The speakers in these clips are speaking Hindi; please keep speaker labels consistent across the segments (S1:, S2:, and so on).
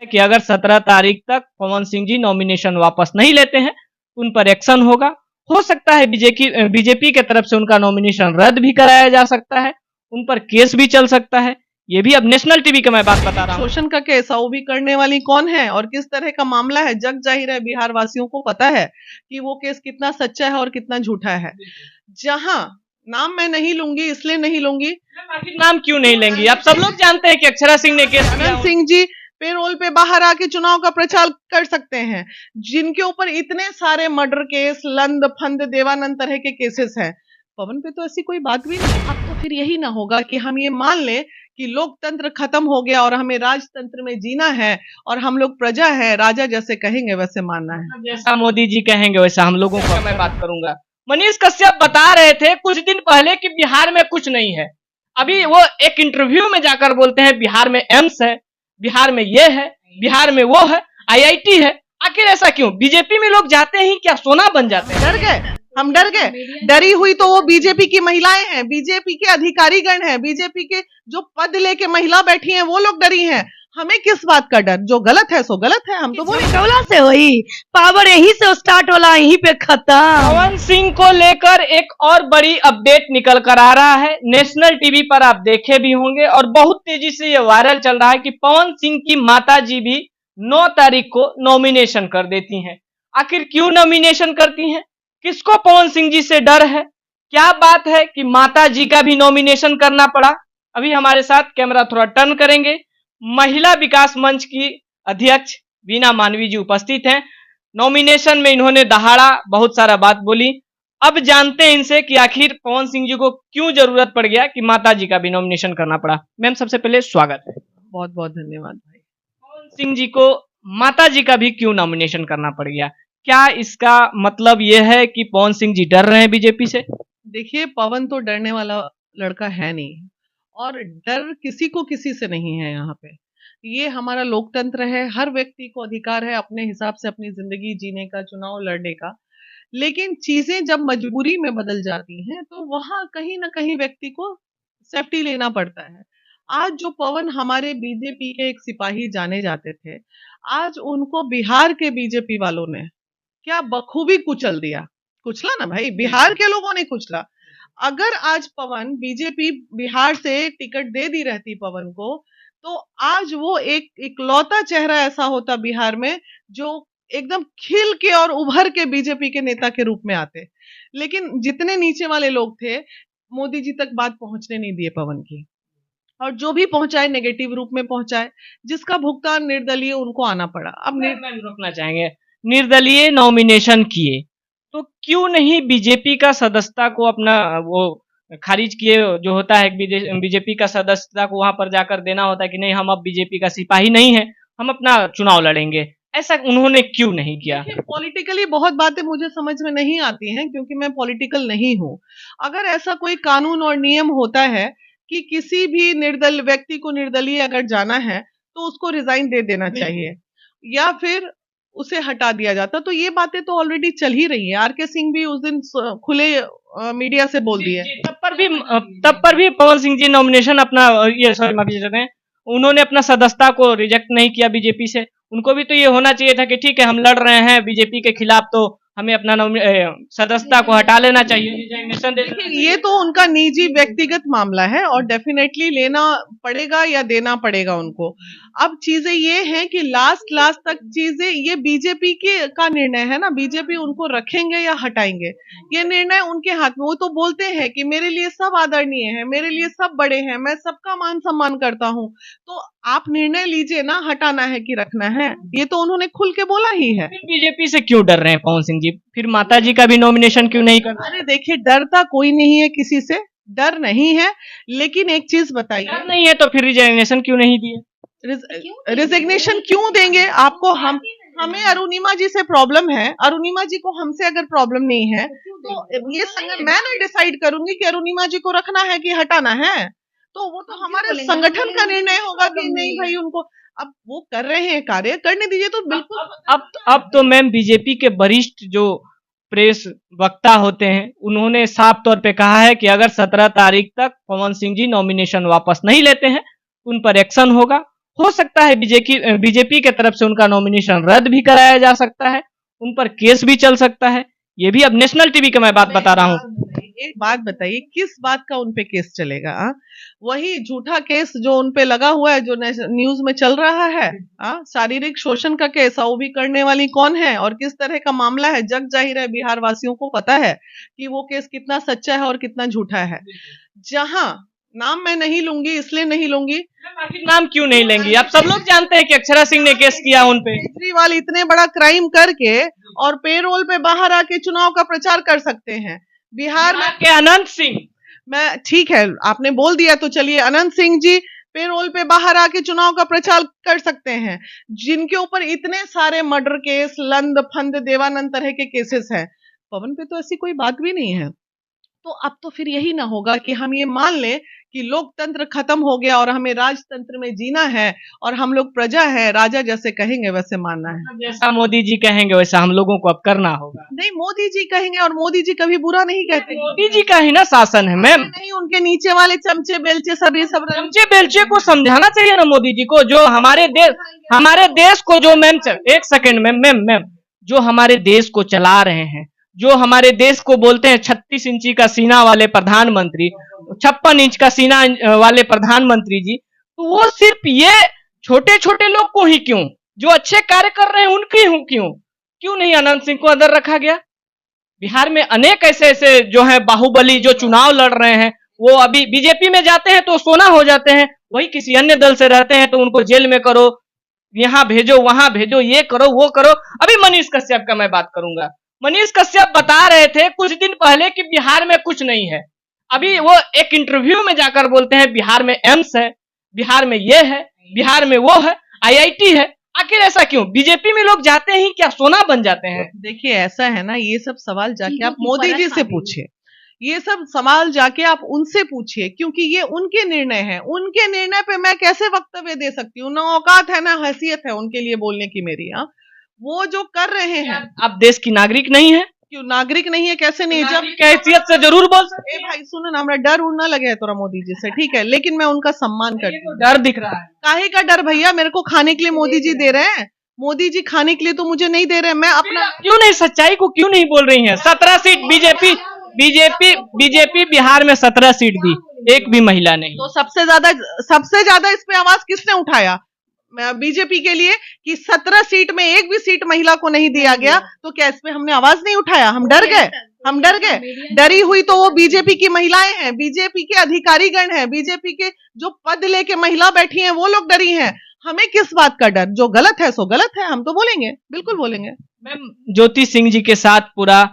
S1: कि अगर 17 तारीख तक पवन सिंह जी नॉमिनेशन वापस नहीं लेते हैं तो उन पर एक्शन होगा। हो सकता है बीजेपी के तरफ से उनका नॉमिनेशन रद्द भी कराया जा सकता है, उन पर केस भी चल सकता है। ये भी अब नेशनल टीवी का मैं बात बता रहा हूँ।
S2: शोषण का केस वो भी करने वाली कौन है और किस तरह का मामला है, जग जाहिर है, बिहार वासियों को पता है कि वो केस कितना सच्चा है और कितना झूठा है। जहां नाम मैं नहीं लूंगी, इसलिए नहीं लूंगी,
S1: आखिर नाम क्यों नहीं लेंगी? आप सब लोग जानते हैं कि अक्षरा सिंह ने केस किया।
S2: अनंत सिंह जी पेरोल पे बाहर आके चुनाव का प्रचार कर सकते हैं, जिनके ऊपर इतने सारे मर्डर केस, लंद फंद देवानंद तरह के केसेस हैं। पवन पे तो ऐसी कोई बात भी नहीं। अब तो फिर यही ना होगा कि हम ये मान लें कि लोकतंत्र खत्म हो गया और हमें राजतंत्र में जीना है और हम लोग प्रजा है, राजा जैसे कहेंगे वैसे मानना है।
S1: जैसा मोदी जी कहेंगे वैसा हम लोगों को मैं बात करूंगा। मनीष कश्यप बता रहे थे कुछ दिन पहले कि बिहार में कुछ नहीं है। अभी वो एक इंटरव्यू में जाकर बोलते हैं बिहार में एम्स है, बिहार में ये है, बिहार में वो है, आईआईटी है। आखिर ऐसा क्यों? बीजेपी में लोग जाते ही क्या सोना बन जाते हैं?
S2: डर गए, हम डर गए। डरी हुई तो वो बीजेपी की महिलाएं हैं, बीजेपी के अधिकारीगण हैं, बीजेपी के जो पद लेके महिला बैठी हैं वो लोग डरी हैं। हमें किस बात का डर? जो गलत है सो गलत है, हम तो बोले
S3: कौला से वही पावर यहीं से स्टार्ट होला, यहीं पे खत्म।
S1: पवन सिंह को लेकर एक और बड़ी अपडेट निकल कर आ रहा है। नेशनल टीवी पर आप देखे भी होंगे और बहुत तेजी से ये वायरल चल रहा है कि पवन सिंह की माताजी भी 9 तारीख को नॉमिनेशन कर देती हैं। आखिर क्यों नॉमिनेशन करती हैं? किसको पवन सिंह जी से डर है? क्या बात है कि माता जी का भी नॉमिनेशन करना पड़ा? अभी हमारे साथ कैमरा थोड़ा टर्न करेंगे। महिला विकास मंच की अध्यक्ष वीना मानवी जी उपस्थित हैं। नॉमिनेशन में इन्होंने दहाड़ा बहुत सारा बात बोली। अब जानते हैं इनसे कि आखिर पवन सिंह जी को क्यों जरूरत पड़ गया कि माता जी का भी नॉमिनेशन करना पड़ा। मैम सबसे पहले स्वागत है।
S2: बहुत बहुत धन्यवाद भाई।
S1: पवन सिंह जी को माता जी का भी क्यों नॉमिनेशन करना पड़ गया? क्या इसका मतलब यह है कि पवन सिंह जी डर रहे हैं बीजेपी से?
S2: देखिए, पवन तो डरने वाला लड़का है नहीं और डर किसी को किसी से नहीं है। यहाँ पे ये हमारा लोकतंत्र है, हर व्यक्ति को अधिकार है अपने हिसाब से अपनी जिंदगी जीने का, चुनाव लड़ने का। लेकिन चीजें जब मजबूरी में बदल जाती हैं तो वहां कहीं ना कहीं व्यक्ति को सेफ्टी लेना पड़ता है। आज जो पवन हमारे बीजेपी के एक सिपाही जाने जाते थे, आज उनको बिहार के बीजेपी वालों ने क्या बखूबी कुचल दिया। कुचला ना भाई, बिहार के लोगों ने कुचला। अगर आज पवन बीजेपी बिहार से टिकट दे दी रहती पवन को, तो आज वो एक इकलौता चेहरा ऐसा होता बिहार में जो एकदम खिल के और उभर के बीजेपी के नेता के रूप में आते। लेकिन जितने नीचे वाले लोग थे, मोदी जी तक बात पहुंचने नहीं दिए पवन की, और जो भी पहुंचाए नेगेटिव रूप में पहुंचाए, जिसका भुगतान निर्दलीय उनको आना पड़ा। अब
S1: रोकना चाहेंगे, निर्दलीय नॉमिनेशन किए तो क्यों नहीं बीजेपी का सदस्यता को अपना वो खारिज किए? जो होता है बीजेपी का सदस्यता को वहां पर जाकर देना होता है कि नहीं हम अब बीजेपी का सिपाही नहीं है, हम अपना चुनाव लड़ेंगे। ऐसा उन्होंने क्यों नहीं किया?
S2: पॉलिटिकली बहुत बातें मुझे समझ में नहीं आती हैं क्योंकि मैं पॉलिटिकल नहीं हूं। अगर ऐसा कोई कानून और नियम होता है कि किसी भी निर्दल व्यक्ति को निर्दलीय अगर जाना है तो उसको रिजाइन दे देना चाहिए या फिर उसे हटा दिया जाता, तो ये बातें तो ऑलरेडी चल ही रही है। आरके सिंह भी उस दिन खुले मीडिया से बोल दिए।
S1: तब पर भी पवन सिंह जी नॉमिनेशन अपना ये सॉरी माफी चाहते हैं, उन्होंने अपना सदस्यता को रिजेक्ट नहीं किया बीजेपी से। उनको भी तो ये होना चाहिए था कि ठीक है हम लड़ रहे हैं बीजेपी के खिलाफ, तो हमें अपना सदस्यता को हटा लेना चाहिए।
S2: ये तो उनका निजी व्यक्तिगत मामला है और डेफिनेटली लेना पड़ेगा या देना पड़ेगा उनको। अब चीजें ये हैं कि लास्ट तक चीजें ये बीजेपी के का निर्णय है ना, बीजेपी उनको रखेंगे या हटाएंगे ये निर्णय उनके हाथ में। वो तो बोलते हैं कि मेरे लिए सब आदरणीय है, मेरे लिए सब बड़े हैं, मैं सबका मान सम्मान करता हूँ। तो आप निर्णय लीजिए ना, हटाना है कि रखना है, ये तो उन्होंने खुल के बोला ही है।
S1: बीजेपी से क्यों डर रहे हैं पवन सिंह जी? फिर माता जी का भी नॉमिनेशन क्यों नहीं कर?
S2: अरे देखिए, डरता कोई नहीं है, किसी से डर नहीं है। लेकिन एक चीज बताइए,
S1: डर नहीं है तो फिर रिजाइनेशन क्यों नहीं दिए?
S2: रिजिग्नेशन क्यों देंगे आपको? हमें अरुणिमा जी से प्रॉब्लम है, अरुणिमा जी को हमसे अगर प्रॉब्लम नहीं है तो ये मैं नहीं डिसाइड करूंगी कि अरुणिमा जी को रखना है कि हटाना है। तो वो तो हमारे संगठन का निर्णय होगा कि नहीं भाई उनको अब वो कर रहे हैं कार्य, करने दीजिए। तो बिल्कुल
S1: अब तो मैम बीजेपी के वरिष्ठ जो प्रेस वक्ता होते हैं उन्होंने साफ तौर पे कहा है कि अगर 17 तारीख तक पवन सिंह जी नॉमिनेशन वापस नहीं लेते हैं तो उन पर एक्शन होगा। हो सकता है बीजेपी के तरफ से उनका नॉमिनेशन रद्द भी कराया जा सकता है, उन पर केस भी चल सकता है। ये भी अब नेशनल टीवी का मैं बात बता रहा हूँ।
S2: एक बात बताइए, किस बात का उनपे केस चलेगा? वही झूठा केस जो उनपे लगा हुआ है, जो न्यूज में चल रहा है, शारीरिक शोषण का केस, वो भी करने वाली कौन है और किस तरह का मामला है, जग जाहिर है, बिहार वासियों को पता है कि वो केस कितना सच्चा है और कितना झूठा है। जहां नाम मैं नहीं लूंगी, इसलिए नहीं लूंगी,
S1: नाम क्यों नहीं लेंगी? आप सब लोग जानते हैं कि अक्षरा सिंह ने केस किया उन पे।
S2: केजरीवाल इतने बड़ा क्राइम करके और पेरोल पे बाहर आके चुनाव का प्रचार कर सकते हैं। बिहार में
S1: के अनंत सिंह,
S2: मैं ठीक है, आपने बोल दिया तो चलिए, अनंत सिंह जी पेरोल पे बाहर आके चुनाव का प्रचार कर सकते हैं, जिनके ऊपर इतने सारे मर्डर केस, लंद फंद देवानंद तरह के केसेस हैं। पवन पे तो ऐसी कोई बात भी नहीं है। तो अब तो फिर यही ना होगा कि हम ये मान लें कि लोकतंत्र खत्म हो गया और हमें राजतंत्र में जीना है और हम लोग प्रजा है, राजा जैसे कहेंगे वैसे मानना है।
S1: जैसा मोदी जी कहेंगे वैसा हम लोगों को अब करना होगा।
S2: नहीं, मोदी जी कहेंगे, और मोदी जी कभी बुरा नहीं कहते।
S1: मोदी जी का ही ना शासन है मैम।
S2: नहीं, उनके नीचे वाले चमचे बेलचे सभी सब
S1: चमचे बेलचे को समझाना चाहिए ना मोदी जी को, जो हमारे देश को जो मैम, एक सेकंड मैम, जो हमारे देश को चला रहे हैं, जो हमारे देश को बोलते हैं 36 इंची का सीना वाले प्रधानमंत्री, 56 इंच का सीना वाले प्रधानमंत्री जी, तो वो सिर्फ ये छोटे छोटे लोग को ही क्यों, जो अच्छे कार्य कर रहे हैं उनकी क्यों नहीं अनंत सिंह को अंदर रखा गया? बिहार में अनेक ऐसे जो है बाहुबली जो चुनाव लड़ रहे हैं, वो अभी बीजेपी में जाते हैं तो सोना हो जाते हैं, वही किसी अन्य दल से रहते हैं तो उनको जेल में करो, यहाँ भेजो वहां भेजो, ये करो वो करो। अभी मनीष कश्यप का मैं बात करूंगा। मनीष कश्यप बता रहे थे कुछ दिन पहले कि बिहार में कुछ नहीं है। अभी वो एक इंटरव्यू में जाकर बोलते हैं बिहार में एम्स है, बिहार में ये है, बिहार में वो है, आईआईटी है। आखिर ऐसा क्यों? बीजेपी में लोग जाते ही क्या सोना बन जाते हैं?
S2: देखिए, ऐसा है ना, ये सब सवाल जाके आप मोदी जी से पूछिए, ये सब सवाल जाके आप उनसे पूछिए, क्योंकि ये उनके निर्णय हैं। उनके निर्णय पे मैं कैसे वक्तव्य दे सकती हूँ? ना औकात है ना हैसियत है उनके लिए बोलने की मेरी। वो जो कर रहे हैं।
S1: आप देश की नागरिक नहीं है?
S2: क्यों नागरिक नहीं है? कैसे नहीं? जब
S1: हैसियत से जरूर बोल सकते।
S2: भाई सुनो ना, हमारा डर उड़ ना लगे तोरा मोदी जी से, ठीक है, लेकिन मैं उनका सम्मान करती हूँ।
S1: डर दिख रहा है।
S2: काहे का डर भैया? मेरे को खाने के लिए मोदी जी दे रहे हैं, मोदी जी खाने के लिए तो मुझे नहीं दे रहे। मैं अपना
S1: क्यों नहीं, सच्चाई को क्यों नहीं बोल रही है? 17 सीट बीजेपी बिहार में 17 सीट दी, एक भी महिला नहीं।
S2: तो सबसे ज्यादा इस पे आवाज किसने उठाया बीजेपी के लिए कि 17 सीट में एक भी सीट महिला को नहीं दिया गया? तो क्या इस पे हमने आवाज नहीं उठाया? हम डर गए? डरी हुई तो वो बीजेपी की महिलाएं हैं, बीजेपी के अधिकारीगण हैं, बीजेपी के जो पद लेके महिला बैठी हैं वो लोग डरी हैं। हमें किस बात का डर? जो गलत है सो गलत है, हम तो बोलेंगे, बिल्कुल बोलेंगे।
S1: मैम ज्योति सिंह जी के साथ पूरा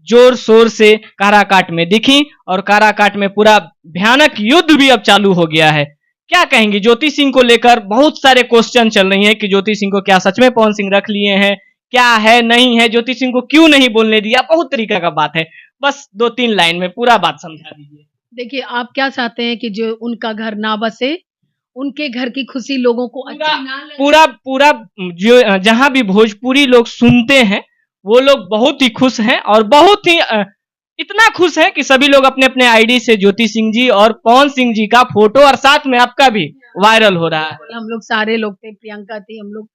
S1: जोर शोर से काराकाट में दिखी और काराकाट में पूरा भयानक युद्ध भी अब चालू हो गया है। क्या कहेंगे ज्योति सिंह को लेकर? बहुत सारे क्वेश्चन चल रही हैं कि ज्योति सिंह को क्या सच में पवन सिंह रख लिए हैं, क्या है नहीं है, ज्योति सिंह को क्यों नहीं बोलने दिया, बहुत तरीका का बात है। बस 2-3 लाइन में पूरा बात समझा दीजिए।
S3: देखिए, आप क्या चाहते हैं कि जो उनका घर ना बसे, उनके घर की खुशी लोगों को अच्छी ना लगे?
S1: पूरा जो जहां भी भोजपुरी लोग सुनते हैं वो लोग बहुत ही खुश हैं, और बहुत ही इतना खुश है कि सभी लोग अपने अपने आईडी से ज्योति सिंह जी और पवन सिंह जी का फोटो और साथ में आपका भी वायरल हो रहा है।
S3: हम लोग सारे लोग थे, प्रियंका थी, हम लोग।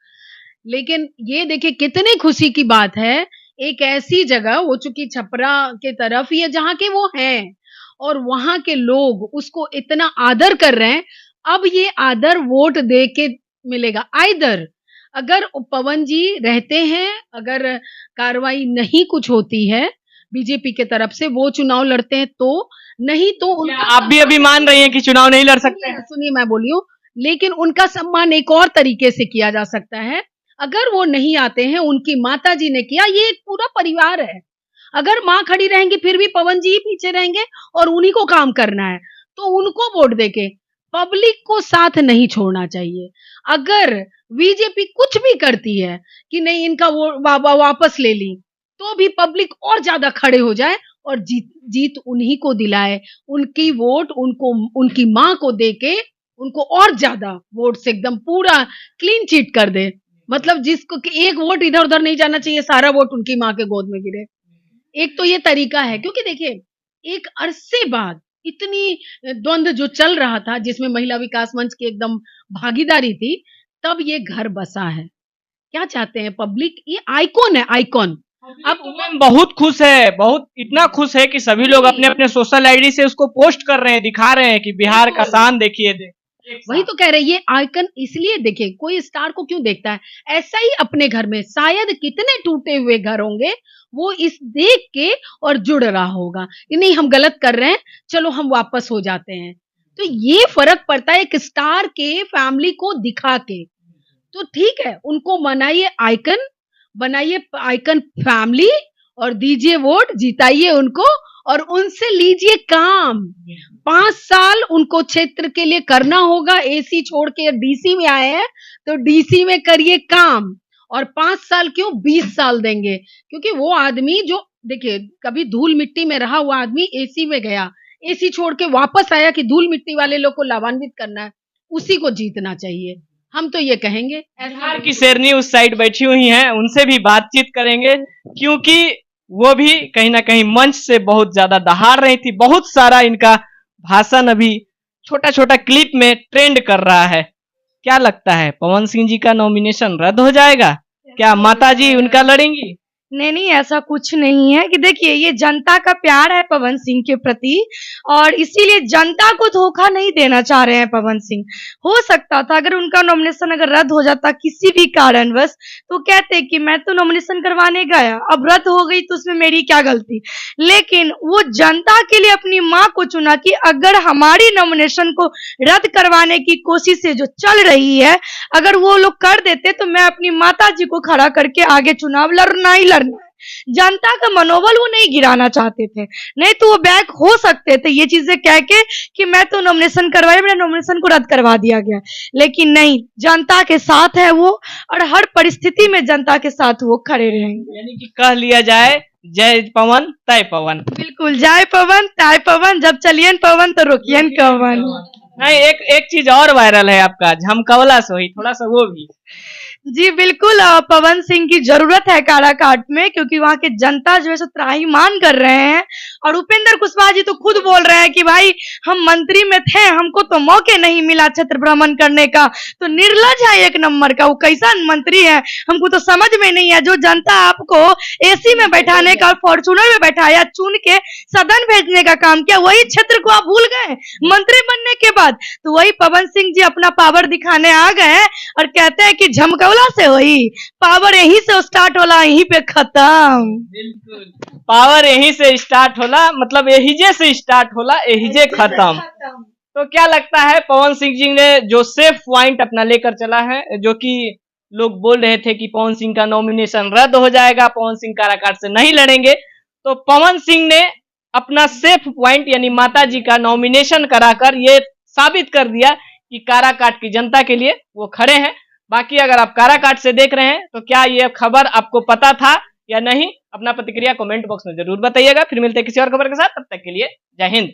S3: लेकिन ये देखिए कितनी खुशी की बात है, एक ऐसी जगह वो चूंकि छपरा के तरफ ही है जहाँ के वो हैं, और वहां के लोग उसको इतना आदर कर रहे हैं। अब ये आदर वोट दे के मिलेगा। आइदर अगर पवन जी रहते हैं, अगर कार्रवाई नहीं कुछ होती है बीजेपी के तरफ से, वो चुनाव लड़ते हैं तो, नहीं तो उनका,
S1: आप भी अभी मान रही हैं कि चुनाव नहीं लड़ सकते हैं?
S3: सुनिए मैं बोली हूँ, लेकिन उनका सम्मान एक और तरीके से किया जा सकता है। अगर वो नहीं आते हैं, उनकी माता जी ने किया, ये एक पूरा परिवार है। अगर माँ खड़ी रहेंगी फिर भी पवन जी ही पीछे रहेंगे और उन्हीं को काम करना है, तो उनको वोट देके पब्लिक को साथ नहीं छोड़ना चाहिए। अगर बीजेपी कुछ भी करती है कि नहीं इनका वोट वापस ले ली, तो भी पब्लिक और ज्यादा खड़े हो जाए और जीत उन्हीं को दिलाए, उनकी वोट उनको, उनकी माँ को देके उनको और ज्यादा वोट से एकदम पूरा क्लीन चिट कर दे। मतलब जिसको कि एक वोट इधर उधर नहीं जाना चाहिए, सारा वोट उनकी माँ के गोद में गिरे। एक तो ये तरीका है, क्योंकि देखिए एक अरसे बाद इतनी द्वंद्व जो चल रहा था, जिसमें महिला विकास मंच के एकदम भागीदारी थी, तब ये घर बसा है। क्या चाहते हैं पब्लिक? ये आइकॉन है, आइकॉन।
S1: अब वुमेन बहुत खुश है, बहुत इतना खुश है कि सभी लोग अपने अपने सोशल आईडी से उसको पोस्ट कर रहे हैं, दिखा रहे हैं कि बिहार का शान देखिए।
S3: वही तो कह रहे हैं, ये आइकन इसलिए देखिए, कोई स्टार को क्यों देखता है? ऐसा ही अपने घर में शायद कितने टूटे हुए घर होंगे, वो इस देख के और जुड़ रहा होगा कि नहीं हम गलत कर रहे हैं, चलो हम वापस हो जाते हैं। तो ये फर्क पड़ता है एक स्टार के फैमिली को दिखा के। तो ठीक है, उनको बनाइए आइकन, बनाइए आइकन फैमिली और दीजिए वोट, जिताइए उनको और उनसे लीजिए काम। 5 साल उनको क्षेत्र के लिए करना होगा। एसी छोड़ के डीसी में आए हैं तो डीसी में करिए काम, और 5 साल क्यों 20 साल देंगे, क्योंकि वो आदमी जो देखिए कभी धूल मिट्टी में रहा हुआ आदमी एसी में गया, एसी छोड़ के वापस आया कि धूल मिट्टी वाले लोग को लाभान्वित करना है, उसी को जीतना चाहिए। हम तो ये कहेंगे।
S1: बिहार की शेरनी उस साइड बैठी हुई हैं, उनसे भी बातचीत करेंगे, क्योंकि वो भी कहीं ना कहीं मंच से बहुत ज्यादा दहाड़ रही थी। बहुत सारा इनका भाषण अभी छोटा छोटा क्लिप में ट्रेंड कर रहा है। क्या लगता है, पवन सिंह जी का नॉमिनेशन रद्द हो जाएगा? क्या माता जी उनका लड़ेंगी?
S4: नहीं, ऐसा कुछ नहीं है कि देखिए ये जनता का प्यार है पवन सिंह के प्रति, और इसीलिए जनता को धोखा नहीं देना चाह रहे हैं पवन सिंह। हो सकता था अगर उनका नॉमिनेशन अगर रद्द हो जाता किसी भी कारणवश, तो कहते कि मैं तो नॉमिनेशन करवाने गया, अब रद्द हो गई तो उसमें मेरी क्या गलती। लेकिन वो जनता के लिए अपनी माँ को चुना कि अगर हमारी नॉमिनेशन को रद्द करवाने की कोशिश जो चल रही है, अगर वो लोग कर देते तो मैं अपनी माता जी को खड़ा करके आगे चुनाव लड़ना ही लड़ना। जनता का मनोबल वो नहीं गिराना चाहते थे, नहीं तो वो बैक हो सकते थे ये चीजें कह के कि मैं तो नॉमिनेशन करवाया, मेरे नॉमिनेशन को रद्द करवा दिया गया। लेकिन नहीं, जनता के साथ है वो, और हर परिस्थिति में जनता के साथ वो खड़े रहेंगे।
S1: यानी कि कह लिया जाए जय पवन तय पवन।
S4: बिल्कुल, जय पवन तय पवन, जब चलियन पवन तो रोकियन कवन।
S1: नहीं, एक चीज और वायरल है आपका, झमकवला सोही, थोड़ा सा वो भी।
S4: जी बिल्कुल, पवन सिंह की जरूरत है काराकाट में, क्योंकि वहाँ के जनता जो है सो त्राहीमाम कर रहे हैं। और उपेंद्र कुशवाहा जी तो खुद बोल रहे हैं कि भाई हम मंत्री में थे, हमको तो मौके नहीं मिला क्षेत्र भ्रमण करने का, तो निर्लज है एक नंबर का। वो कैसा मंत्री है हमको तो समझ में नहीं है। जो जनता आपको एसी में बैठाने का और फॉर्चूनर में बैठाया, चुन के सदन भेजने का काम किया, वही क्षेत्र को आप भूल गए मंत्री बनने के बाद। तो वही पवन सिंह जी अपना पावर दिखाने आ गए हैं और कहते हैं कि झमकौला से वही पावर यहीं से स्टार्ट होला, यहीं पे खत्म।
S1: बिल्कुल, पावर यहीं से स्टार्ट होला, मतलब यहीजे से स्टार्ट होला, यहीजे खत्म। तो क्या लगता है, पवन सिंह जी ने जो सेफ पॉइंट अपना लेकर चला है, जो कि लोग बोल रहे थे कि पवन सिंह का नॉमिनेशन रद्द हो जाएगा, पवन सिंह काराकाट से नहीं लड़ेंगे, तो पवन सिंह ने अपना सेफ पॉइंट यानी माता जी का नॉमिनेशन कराकर ये साबित कर दिया कि काराकाट की जनता के लिए वो खड़े हैं। बाकी अगर आप काराकाट से देख रहे हैं तो क्या ये खबर आपको पता था या नहीं, अपना प्रतिक्रिया कमेंट बॉक्स में जरूर बताइएगा। फिर मिलते हैं किसी और खबर के साथ, तब तक के लिए जय हिंद।